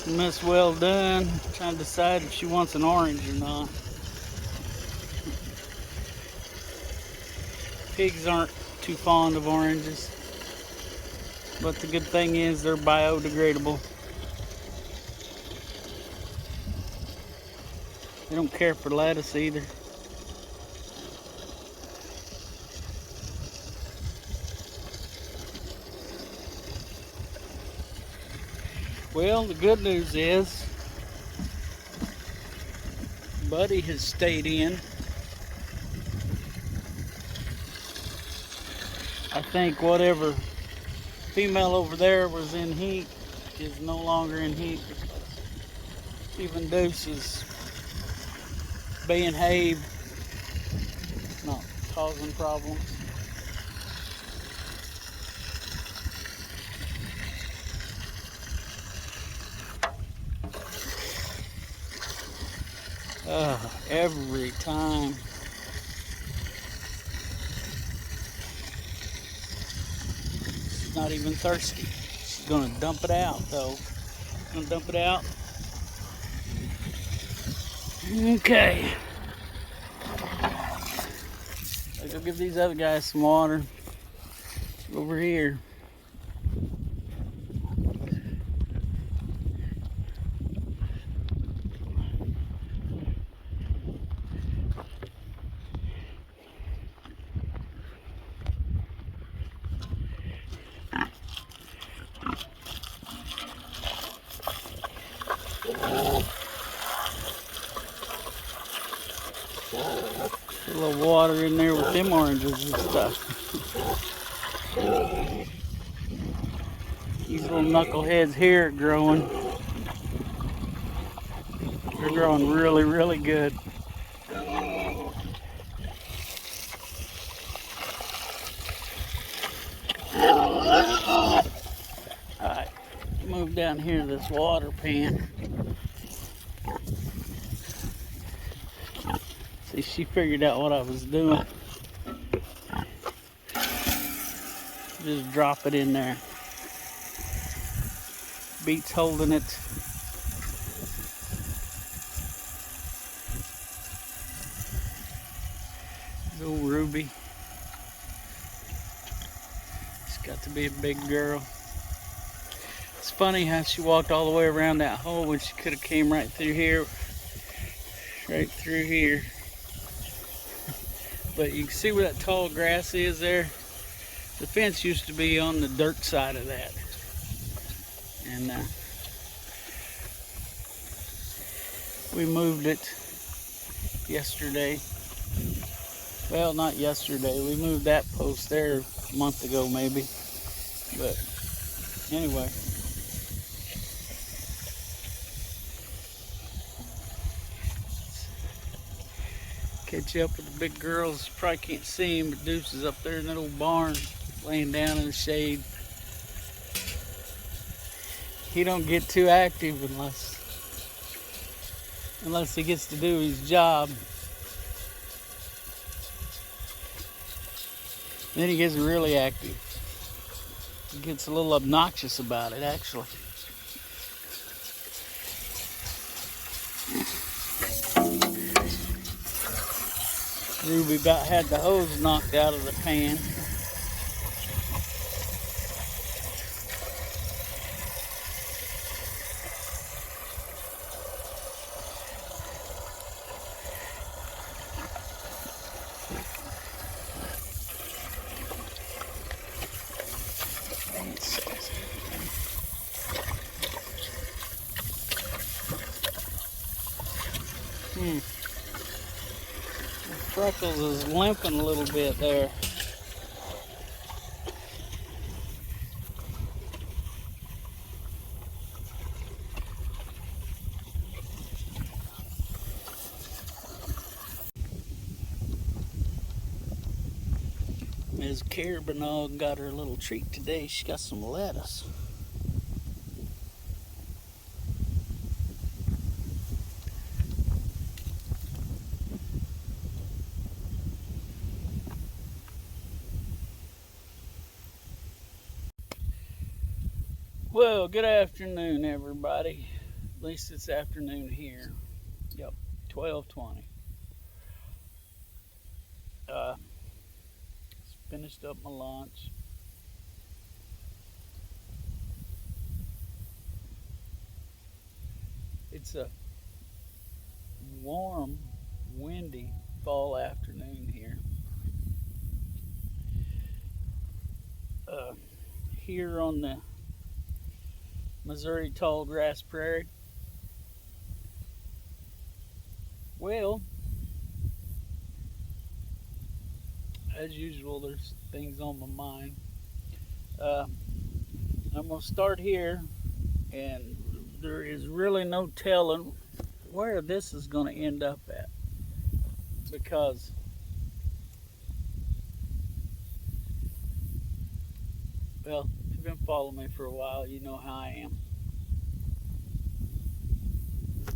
Miss Well Done trying to decide if she wants an orange or not. Pigs aren't too fond of oranges, but the good thing is they're biodegradable. They don't care for lettuce either. Well, the good news is Buddy has stayed in. I think whatever female over there was in heat is no longer in heat. Even Deuce is behaving, not causing problems. Every time. She's not even thirsty. She's gonna dump it out though. Gonna dump it out. Okay. I'll go give these other guys some water. Over here. A little water in there with them oranges and stuff. These little knuckleheads here are growing. They're growing really, really good. Alright, move down here to this water pan. See, she figured out what I was doing. Just drop it in there. Beats holding it. Little Ruby. She's got to be a big girl. It's funny how she walked all the way around that hole when she could have came right through here. Right through here. But you can see where that tall grass is there. The fence used to be on the dirt side of that. And we moved it yesterday. Well, not yesterday. We moved that post there a month ago maybe. But anyway. Catch up with the big girls. Probably can't see him, but Deuce is up there in that old barn, laying down in the shade. He don't get too active unless he gets to do his job. Then he gets really active. He gets a little obnoxious about it, actually. Ruby about had the hose knocked out of the pan. Freckles is limping a little bit there. Ms. Carrbanog got her little treat today. She got some lettuce. Well, good afternoon, everybody. least it's afternoon here. Yep, 12:20. Finished up my lunch. It's a warm, windy fall afternoon here. Here on the Missouri tall grass prairie. Well, as usual, there's things on my mind. Uh, I'm going to start here, and there is really no telling where this is going to end up at. Because well, if you've been following me for a while, you know how I am.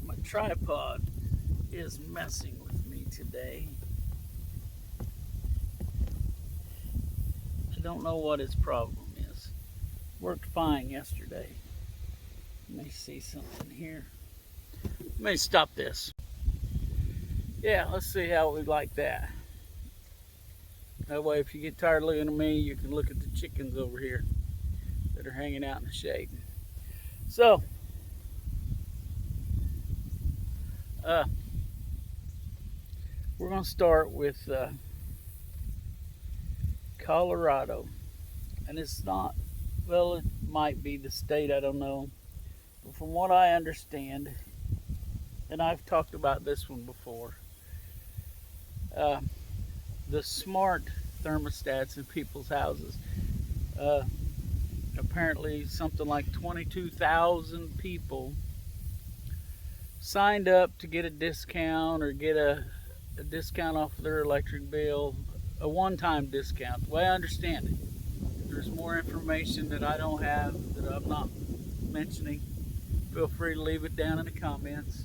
My tripod is messing with me today. I don't know what its problem is. Worked fine yesterday. Let me see something here. Let me stop this. Yeah, let's see how we like that. That way, if you get tired looking at me, you can look at the chickens over here that are hanging out in the shade. So, we're going to start with Colorado. And it's not, well, it might be the state, I don't know. But from what I understand, and I've talked about this one before, the smart thermostats in people's houses. Apparently, something like 22,000 people signed up to get a discount or get a discount off their electric bill, a one-time discount. The way I understand it, if there's more information that I don't have, that I'm not mentioning, feel free to leave it down in the comments.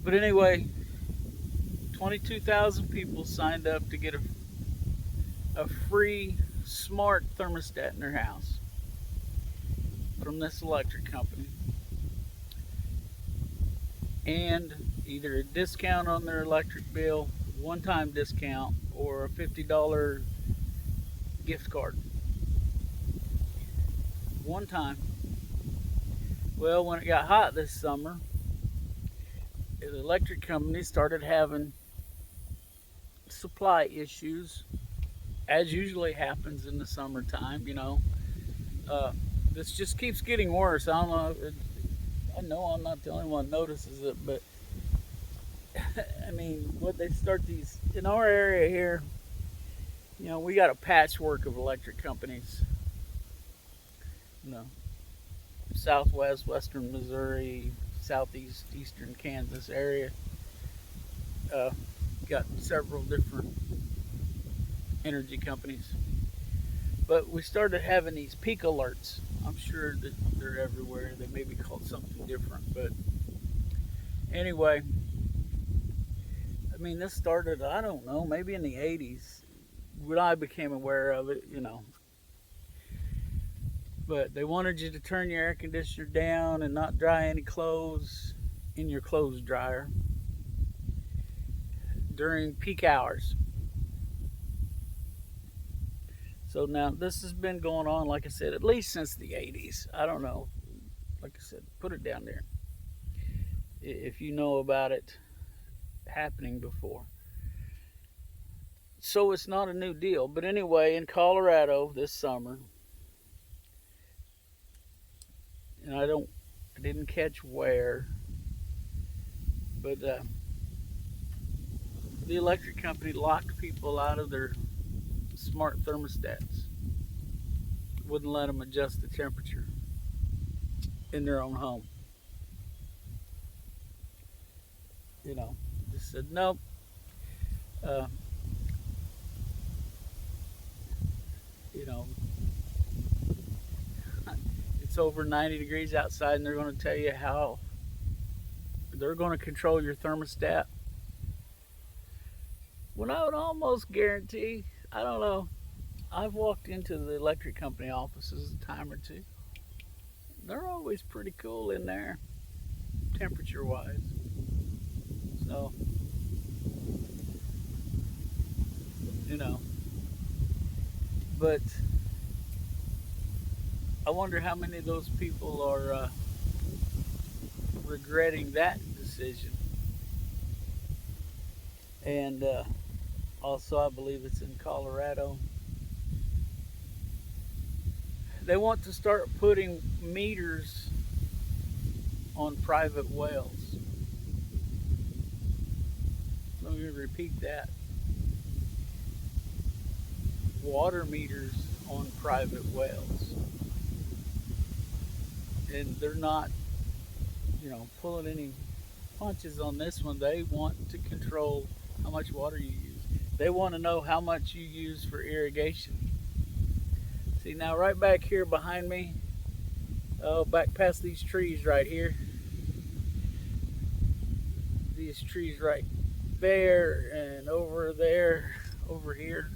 But anyway, 22,000 people signed up to get a free smart thermostat in their house from this electric company. And either a discount on their electric bill, one-time discount, or a $50 gift card. One time. Well, when it got hot this summer, the electric company started having supply issues, as usually happens in the summertime, you know. This just keeps getting worse. I don't know. I know I'm not the only one that notices it, but I mean, what they start these in our area here, you know, we got a patchwork of electric companies. You know, Southwest, Western Missouri, Southeast, Eastern Kansas area. Got several different energy companies. But we started having these peak alerts. I'm sure that they're everywhere. They may be called something different. But anyway, I mean, this started, I don't know, maybe in the 80s when I became aware of it, you know. But they wanted you to turn your air conditioner down and not dry any clothes in your clothes dryer during peak hours. So now this has been going on, like I said, at least since the 80s. I don't know. Like I said, put it down there if you know about it happening before. So it's not a new deal. But anyway, in Colorado this summer, and I didn't catch where, but the electric company locked people out of their smart thermostats. Wouldn't let them adjust the temperature in their own home. You know, just said nope. You know, it's over 90 degrees outside, and they're going to tell you how they're going to control your thermostat. When I would almost guarantee, I don't know, I've walked into the electric company offices a time or two, they're always pretty cool in there, temperature wise. So, you know, but I wonder how many of those people are regretting that decision. And also, I believe it's in Colorado. They want to start putting meters on private wells. Let me repeat that. Water meters on private wells. And they're not, pulling any punches on this one. They want to control how much water you use. They want to know how much you use for irrigation. See, now right back here behind me, back past these trees right here, these trees right there and over there, over here,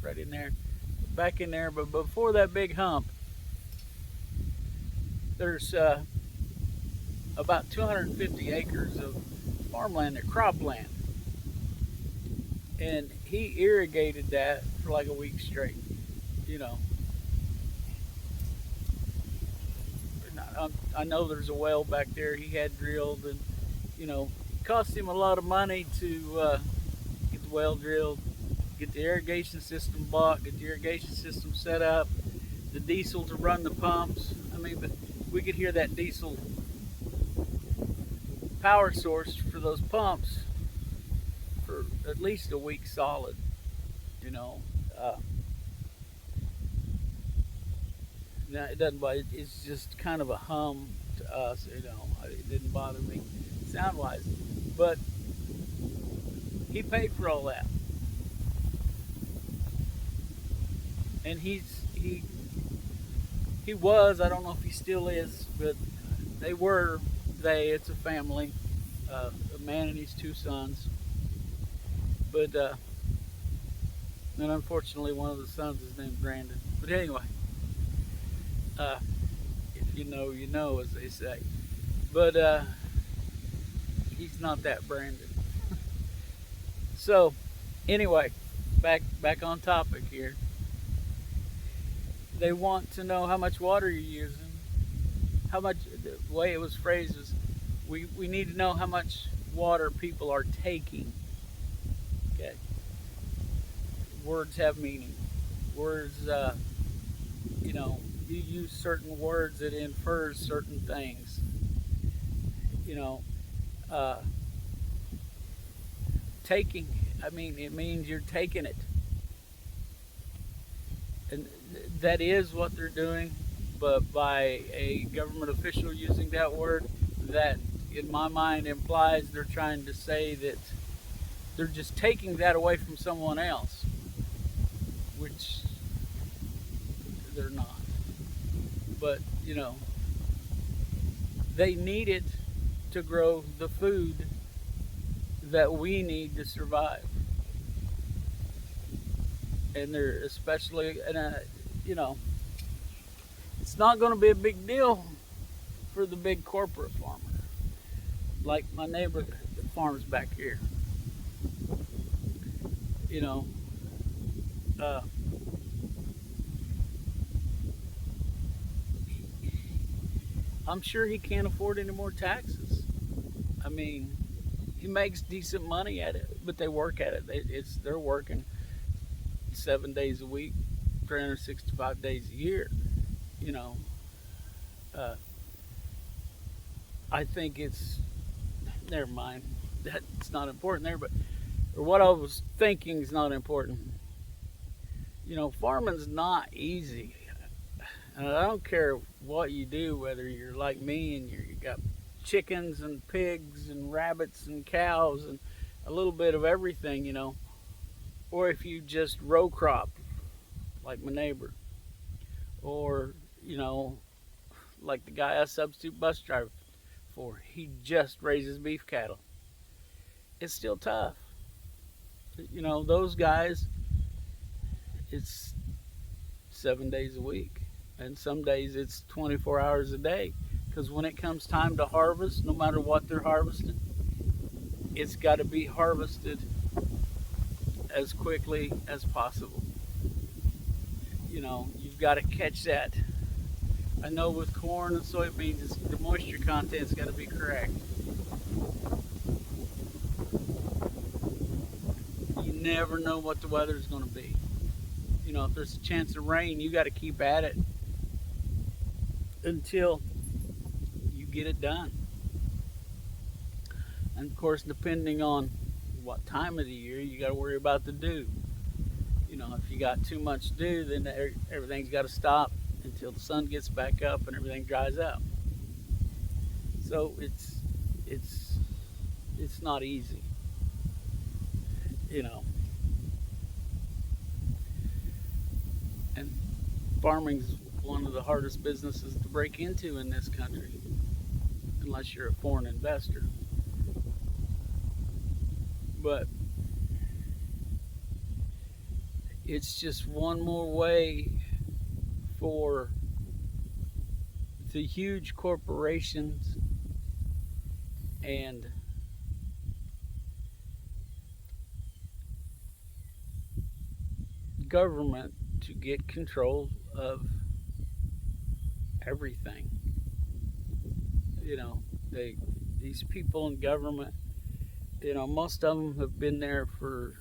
right in there, back in there. But before that big hump, there's about 250 acres of farmland or cropland. And he irrigated that for like a week straight, you know. I know there's a well back there he had drilled, and it cost him a lot of money to get the well drilled, get the irrigation system bought, get the irrigation system set up, the diesel to run the pumps. I mean, but we could hear that diesel power source for those pumps for at least a week solid, you know. Now it doesn't bother. It's just kind of a hum to us, you know. It didn't bother me sound wise, but he paid for all that, and he was. I don't know if he still is, but they were. It's a family, a man and his two sons. But and unfortunately, one of the sons is named Brandon. But anyway, if you know, you know, as they say. But he's not that Brandon. So anyway, back on topic here. They want to know how much water you're using. How much, the way it was phrased is, we need to know how much water people are taking. Okay. Words have meaning. Words, you use certain words that infers certain things. Taking, I mean, it means you're taking it. And that is what they're doing, but by a government official using that word, that in my mind implies they're trying to say that they're just taking that away from someone else, which they're not. But, they need it to grow the food that we need to survive. And they're especially, it's not going to be a big deal for the big corporate farmer. Like my neighbor that farms back here. Uh, I'm sure he can't afford any more taxes. I mean, he makes decent money at it, but they work at it. They're working 7 days a week, 365 days a year. I think it's, never mind. That's not important there, but or what I was thinking is not important. Farming's not easy. And I don't care what you do, whether you're like me and you got chickens and pigs and rabbits and cows and a little bit of everything, or if you just row crop like my neighbor, or like the guy I substitute bus driver for, he just raises beef cattle. It's still tough. Those guys, it's 7 days a week. and some days it's 24 hours a day. Because when it comes time to harvest, no matter what they're harvesting, it's got to be harvested as quickly as possible. You've got to catch that. I know with corn and soybeans, the moisture content's got to be correct. You never know what the weather's going to be. If there's a chance of rain, you got to keep at it until you get it done. And of course, depending on what time of the year, you got to worry about the dew. If you got too much dew, then everything's got to stop until the sun gets back up and everything dries up. So it's not easy, you know. And farming's one of the hardest businesses to break into in this country, unless you're a foreign investor. But it's just one more way for the huge corporations and government to get control of everything. These people in government, most of them have been there for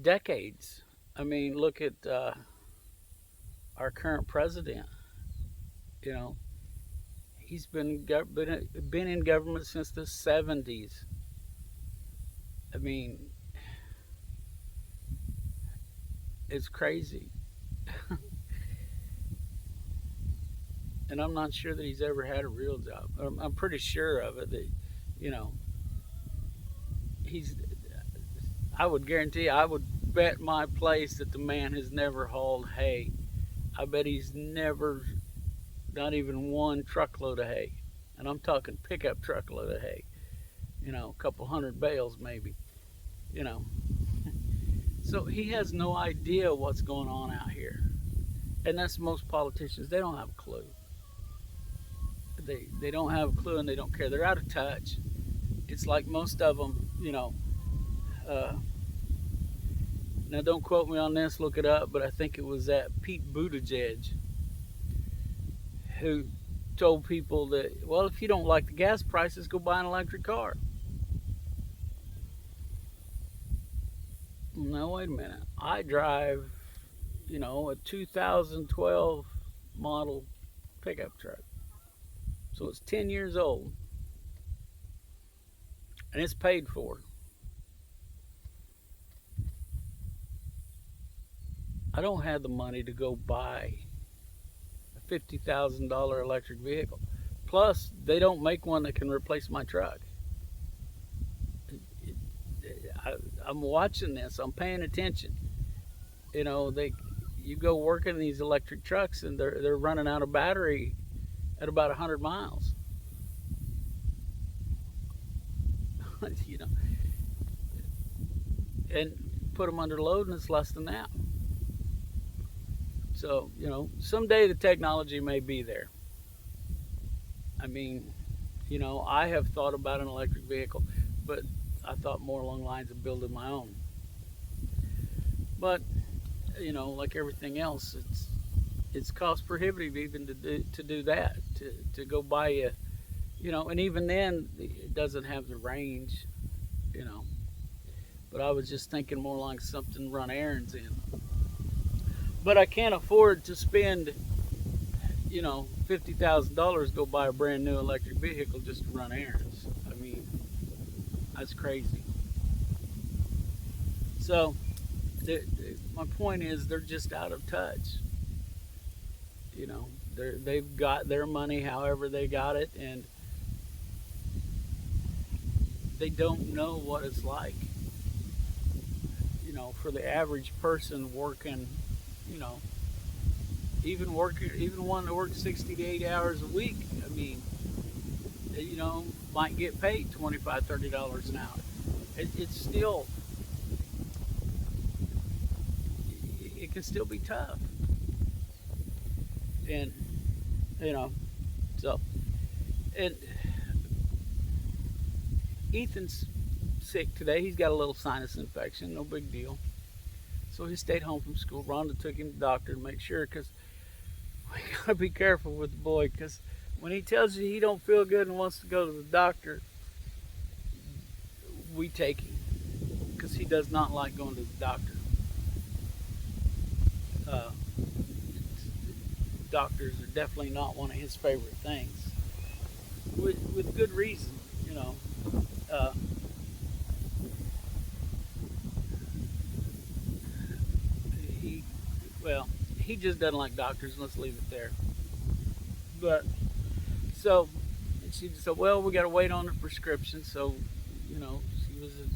decades. I mean, look at our current president. He's been in government since the 70s. I mean, it's crazy. And I'm not sure that he's ever had a real job. I'm pretty sure of it that, he's. I would guarantee, I would bet my place that the man has never hauled hay. I bet he's never, not even one truckload of hay. And I'm talking pickup truckload of hay. A couple hundred bales maybe. So he has no idea what's going on out here. And that's most politicians. They don't have a clue. They don't have a clue and they don't care. They're out of touch. It's like most of them, now don't quote me on this, look it up, but I think it was that Pete Buttigieg who told people that, well, if you don't like the gas prices, go buy an electric car. Now, wait a minute. I drive, a 2012 model pickup truck. So it's 10 years old. And it's paid for. I don't have the money to go buy a $50,000 electric vehicle. Plus, they don't make one that can replace my truck. I'm watching this. I'm paying attention. You go work in these electric trucks and they're running out of battery at about 100 miles. And put them under load and it's less than that. So, someday the technology may be there. I mean, I have thought about an electric vehicle, but I thought more along the lines of building my own. But, like everything else, it's cost prohibitive even to do that, to go buy a, and even then it doesn't have the range, But I was just thinking more like something to run errands in. But I can't afford to spend, $50,000 go buy a brand new electric vehicle just to run errands. I mean, that's crazy. So, my point is, they're just out of touch. They've got their money however they got it, and they don't know what it's like. For the average person working, even one that works 60 to 80 hours a week. I mean, might get paid $25, $30 an hour. It's still, it can still be tough. And, you know, so, and Ethan's sick today. He's got a little sinus infection, no big deal. So he stayed home from school. Rhonda took him to the doctor to make sure, because we gotta be careful with the boy, because when he tells you he don't feel good and wants to go to the doctor, we take him, because he does not like going to the doctor. Uh, Doctors are definitely not one of his favorite things, with good reason, you know. Uh, he, well, he just doesn't like doctors. Let's leave it there. But so, and she said, well, we got to wait on the prescription. So, you know, she was at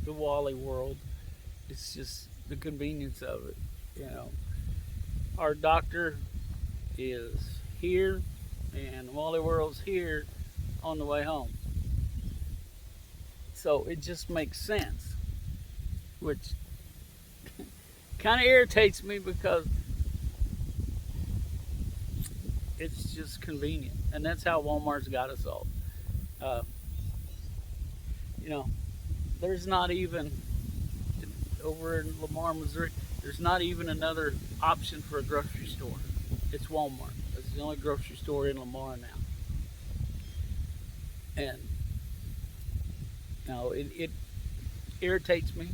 the Wally World. It's just the convenience of it, you know. Our doctor is here, and Wally World's here on the way home. So it just makes sense, which kind of irritates me, because it's just convenient, and that's how Walmart's got us all. Uh, you know, there's not even over in Lamar, Missouri. There's not even another option for a grocery store. It's Walmart. It's the only grocery store in Lamar now, and you know it irritates me,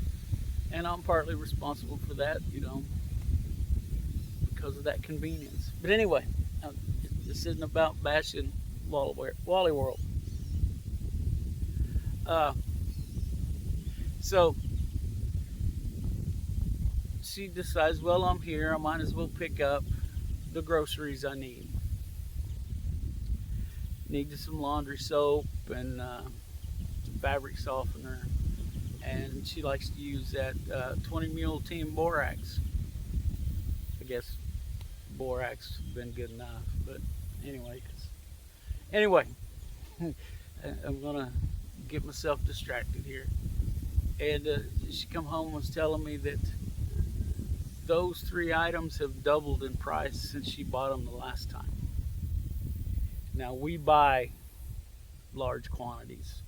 and I'm partly responsible for that. You know, because of that convenience. But anyway, this isn't about bashing Wally World. Uh, so she decides, well, I'm here. I might as well pick up the groceries I need. Need some laundry soap and some fabric softener. And she likes to use that 20 Mule Team Borax. I guess borax has been good enough, but anyway, I'm gonna get myself distracted here. And she come home and was telling me that those three items have doubled in price since she bought them the last time. Now we buy large quantities.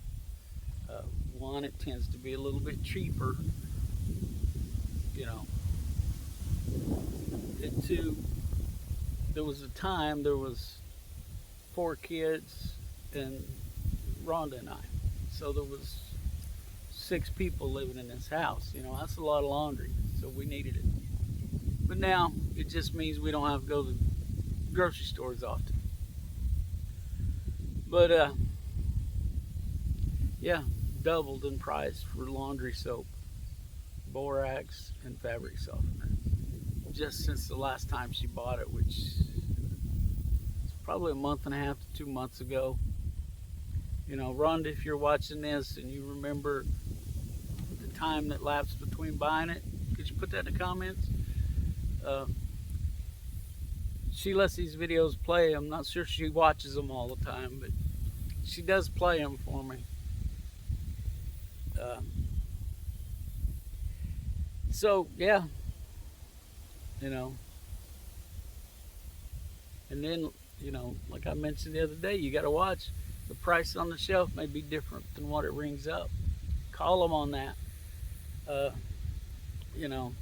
One, it tends to be a little bit cheaper, you know. And two, there was a time there was 4 kids and Rhonda and I, so there was 6 people living in this house. You know, that's a lot of laundry, so we needed it. But now it just means we don't have to go to the grocery stores often. But yeah, doubled in price for laundry soap, borax, and fabric softener just since the last time she bought it, which is probably a month and a half to 2 months ago. You know, Rhonda, if you're watching this and you remember the time that lapsed between buying it, could you put that in the comments? She lets these videos play. I'm not sure she watches them all the time, but she does play them for me. So yeah, you know, and then, you know, like I mentioned the other day, you got to watch the price on the shelf may be different than what it rings up. Call them on that. You know,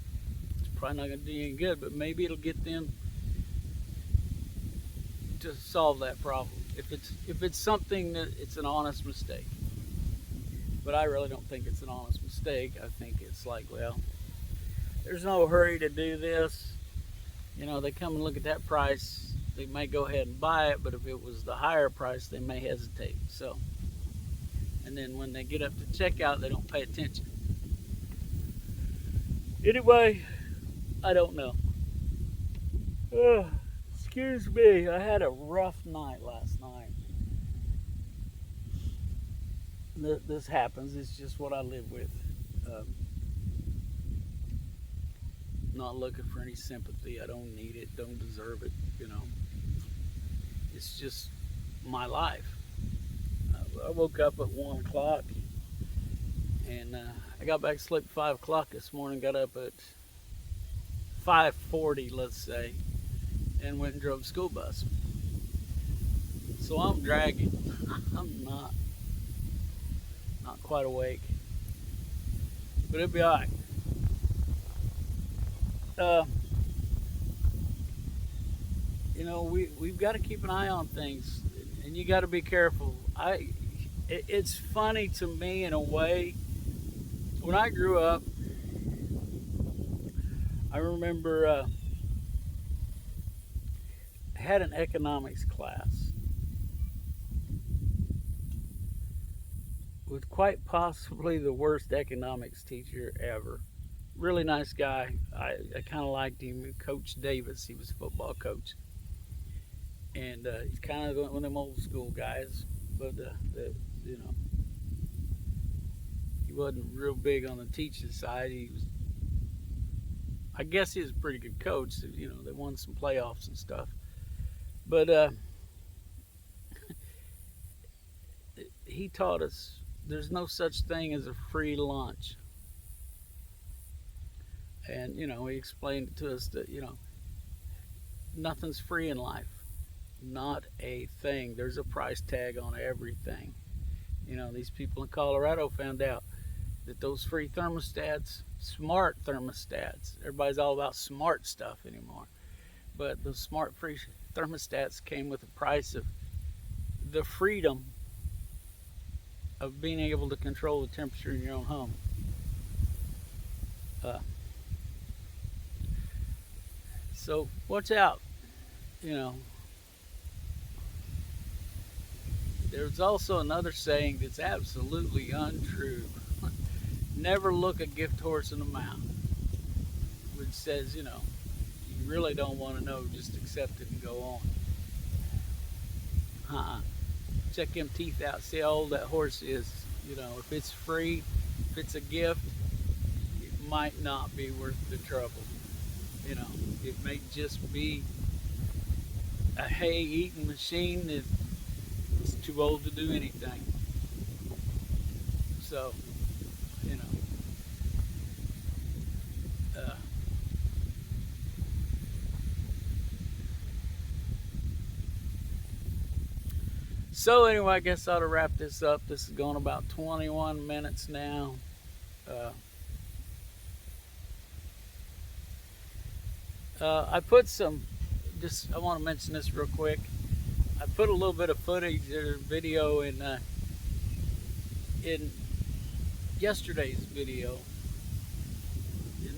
it's probably not going to do you any good, but maybe it'll get them to solve that problem. If it's something that it's an honest mistake. But I really don't think it's an honest mistake. I think it's like, well, there's no hurry to do this. You know, they come and look at that price, they may go ahead and buy it, but if it was the higher price, they may hesitate. So, and then when they get up to checkout, they don't pay attention. Anyway, I don't know. Excuse me, I had a rough night last night. This happens, it's just what I live with. Not looking for any sympathy. I don't need it, don't deserve it, you know. It's just my life. I woke up at 1 o'clock and I got back to sleep at 5 o'clock this morning, got up at 5:40, let's say, and went and drove the school bus. So I'm dragging. I'm not quite awake, but it'll be all right. Uh, we've got to keep an eye on things, and you got to be careful. It's funny to me in a way. When I grew up, I remember I had an economics class with quite possibly the worst economics teacher ever. Really nice guy. I kind of liked him. Coach Davis, he was a football coach, and he's kind of one of them old school guys. But you know, he wasn't real big on the teaching side. I guess he was a pretty good coach. They won some playoffs and stuff. But he taught us there's no such thing as a free lunch. And, he explained to us that, nothing's free in life. Not a thing. There's a price tag on everything. These people in Colorado found out that those free thermostats, smart thermostats, everybody's all about smart stuff anymore. But the smart free thermostats came with the price of the freedom of being able to control the temperature in your own home. So watch out. There's also another saying that's absolutely untrue. Never look a gift horse in the mouth, which says, you really don't want to know, just accept it and go on. Check them teeth out, see how old that horse is. If it's free, if it's a gift, it might not be worth the trouble. It may just be a hay eating machine that's too old to do anything. So, So anyway, I guess I ought to wrap this up. This is going about 21 minutes now. I put I want to mention this real quick. I put a little bit of footage or video in yesterday's video.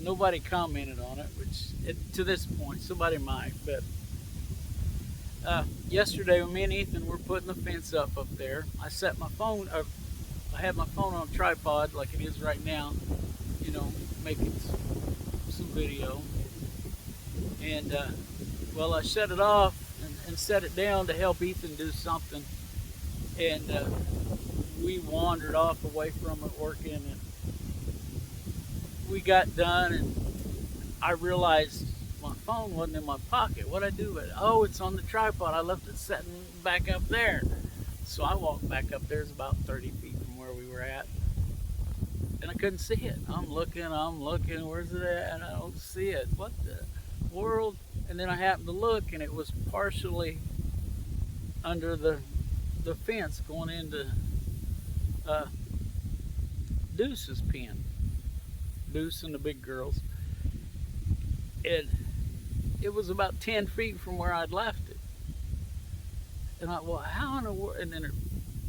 Nobody commented on it, to this point, somebody might, but yesterday when me and Ethan were putting the fence up there, I set my phone up. I had my phone on a tripod like it is right now, making some video. And I shut it off and set it down to help Ethan do something. And we wandered off away from it working, and we got done, and I realized my phone wasn't in my pocket. What'd I do with it? Oh, it's on the tripod. I left it sitting back up there. So I walked back up there. It's about 30 feet from where we were at. And I couldn't see it. I'm looking. Where's it at? And I don't see it. What the world? And then I happened to look, and it was partially under the fence going into Deuce's pen. Deuce and the big girls. And it was about 10 feet from where I'd left it. And how in the world? And then it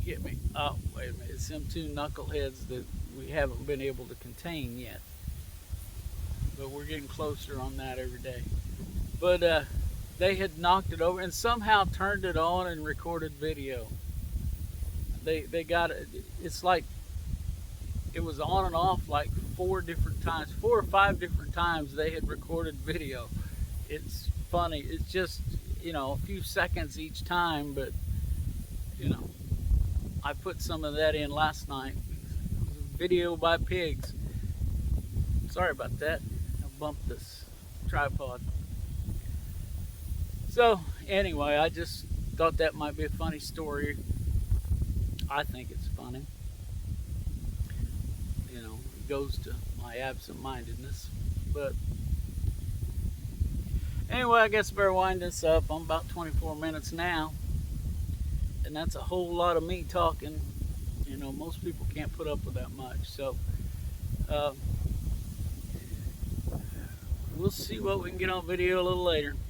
hit me. Oh, wait a minute. It's them two knuckleheads that we haven't been able to contain yet. But we're getting closer on that every day. But they had knocked it over and somehow turned it on and recorded video. They got it. It's like it was on and off like 4 or 5 different times they had recorded video. It's funny. It's just, a few seconds each time, but, I put some of that in last night. Video by pigs. Sorry about that. I bumped this tripod. So, anyway, I just thought that might be a funny story. I think it's funny. It goes to my absent-mindedness. But Anyway, I guess I better wind this up. I'm about 24 minutes now, and that's a whole lot of me talking. You know, most people can't put up with that much. So we'll see what we can get on video a little later.